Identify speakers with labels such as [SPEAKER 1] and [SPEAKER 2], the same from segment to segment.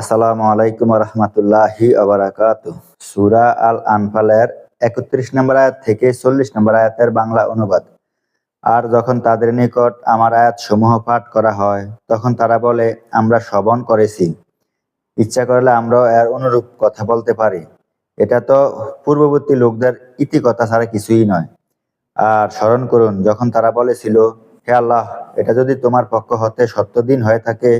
[SPEAKER 1] আসসালামু আলাইকুম রহমতুল্লাহি আবরাকাতু। সূরা আল আনফালের ৩১ নম্বর আয়াত থেকে ৪০ নম্বর আয়াতের বাংলা অনুবাদ। আর যখন তাদের নিকট আমার আয়াত সমূহ পাঠ করা হয়, তখন তারা বলে, আমরা শ্রবণ করেছি, ইচ্ছা করলে আমরাও এর অনুরূপ কথা বলতে পারি। এটা তো পূর্ববর্তী লোকদের ইতিকথা ছাড়া কিছুই নয়। আর স্মরণ করুন, যখন তারা বলেছিল, হে আল্লাহ, এটা যদি তোমার পক্ষ হতে সত্য দিন হয়ে থাকে,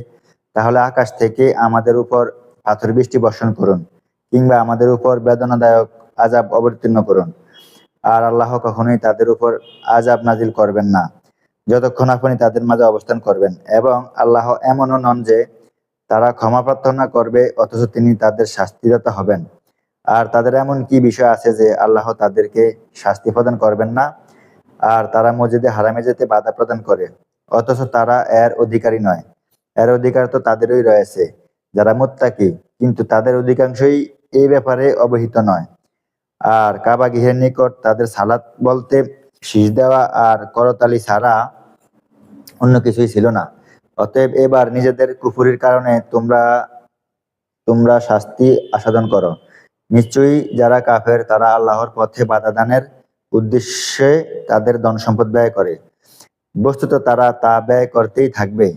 [SPEAKER 1] তাহলে আকাশ থেকে আমাদের উপর পাথর বৃষ্টি বর্ষণ করুন, কিংবা আমাদের উপর বেদনাদায়ক আযাব অবতীর্ণ করুন। আর আল্লাহ কখনোই তাদের উপর আযাব নাজিল করবেন না, যতক্ষণ আপনি তাদের মাঝে অবস্থান করবেন। এবং আল্লাহ এমনও নন যে তারা ক্ষমা প্রার্থনা করবে অথচ তিনি তাদের শাস্তিদাতা হবেন। আর তাদের এমন কি বিষয় আছে যে আল্লাহ তাদেরকে শাস্তি প্রদান করবেন না? আর তারা মসজিদে হারামে যেতে বাধা প্রদান করে, অথচ তারা এর অধিকারী নয়। এর অধিকার তো তাদেরই রয়েছে, যারা মুত্তাকি, কিন্তু তাদের অধিকাংশই এই ব্যাপারে অবহিত নয়। আর কাবা গৃহের নিকট তাদের সালাত বলতে শীষ দেওয়া আর করতালি ছাড়া অন্য কিছুই ছিল না। অতএব এবার নিজেদের কুফুরির কারণে তোমরা শাস্তি আস্বাদন করো। নিশ্চয়ই যারা কাফের তারা আল্লাহর পথে বাধা দানের উদ্দেশ্যে তাদের ধন সম্পদ ব্যয় করে। বস্তুত তারা তা ব্যয় করতেই থাকবে।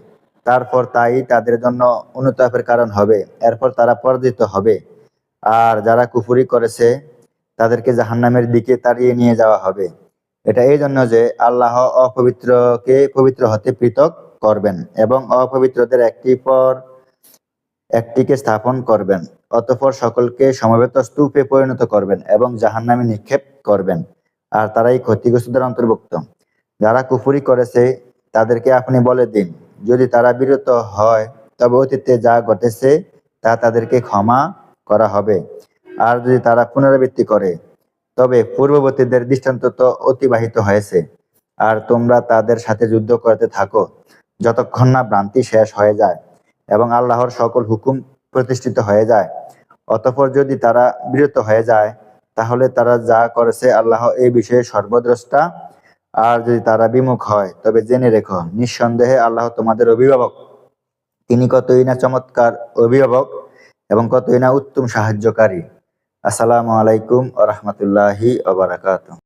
[SPEAKER 1] তারপর তাই তাদের জন্য অনুতাপের কারণ হবে। এরপর তারা পরাজিত হবে। আর যারা কুফরি করেছে তাদেরকে জাহান্নামের দিকে তাড়িয়ে নিয়ে যাওয়া হবে। এটা এই জন্য যে আল্লাহ অপবিত্রকে পবিত্র হতে পৃথক করবেন এবং অপবিত্রদের একটিকে স্থাপন করবেন। অতঃপর সকলকে সমবেত স্তূপে পরিণত করবেন এবং জাহান্নামে নিক্ষেপ করবেন। আর তারাই ক্ষতিগ্রস্তদের অন্তর্ভুক্ত। যারা কুফরি করেছে তাদেরকে আপনি বলে দিন, যদি তারা বিরত হয় তবে অতীতে যা ঘটেছে তা তাদেরকে ক্ষমা করা হবে। আর যদি তারা পুনরাবৃত্তি করে তবে পূর্ববর্তীদের দৃষ্টান্ত তো অতিবাহিত হয়েছে। আর তোমরা তাদের সাথে যুদ্ধ করতে থাকো যতক্ষণ না ভ্রান্তি শেষ হয়ে যায় এবং আল্লাহর সকল হুকুম প্রতিষ্ঠিত হয়ে যায়। অতঃপর যদি তারা বিরত হয়ে যায় তাহলে তারা যা করেছে আল্লাহ এই বিষয়ে সর্বদ্রষ্টা। আর যদি তারা বিমুখ হয় তবে জেনে রেখো, নিঃসন্দেহে আল্লাহ তোমাদের অভিভাবক। তিনি কতই না চমৎকার অভিভাবক এবং কতই না উত্তম সাহায্যকারী। আসসালামু আলাইকুম ওয়া রাহমাতুল্লাহি ওয়া বারাকাতুহু।